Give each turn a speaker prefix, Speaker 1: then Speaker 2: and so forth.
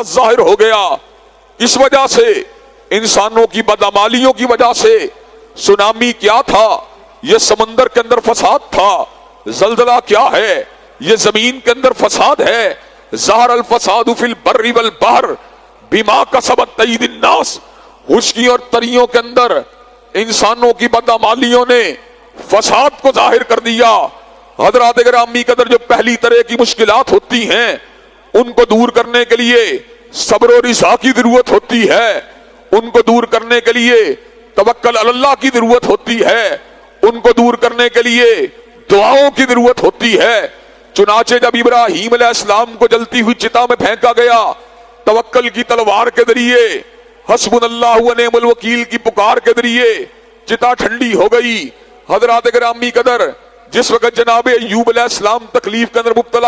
Speaker 1: ظاہر ہو گیا. اس وجہ سے انسانوں کی بدعمالیوں کی وجہ سے سونامی کیا تھا؟ یہ سمندر کے اندر فساد تھا. زلزلہ کیا ہے؟ یہ زمین کے اندر فساد ہے. ظہر الفساد فی البر والبحر بما کسبت ایدی الناس. خشکی اور تریوں کے اندر انسانوں کی بدعمالیوں نے فساد کو ظاہر کر دیا. حضرات گرامی قدر، جو پہلی طرح کی مشکلات ہوتی ہیں ان کو دور کرنے کے لیے صبر و رضا کی ضرورت ہوتی ہے. ان کو دور کرنے کے لیے توکل علی اللہ کی ضرورت ہوتی ہے. ان کو دور کرنے کے لیے دعاؤں کی ضرورت ہوتی ہے. چنانچہ جب ابراہیم علیہ السلام کو جلتی ہوئی چتا میں پھینکا گیا، توکل کی تلوار کے ذریعے، حسبنا اللہ و نعم الوکیل کی پکار کے ذریعے چتا ٹھنڈی ہو گئی. حضرات گرامی قدر، جس وقت جناب ایوب علیہ السلام تکلیف کے اندر مبتلا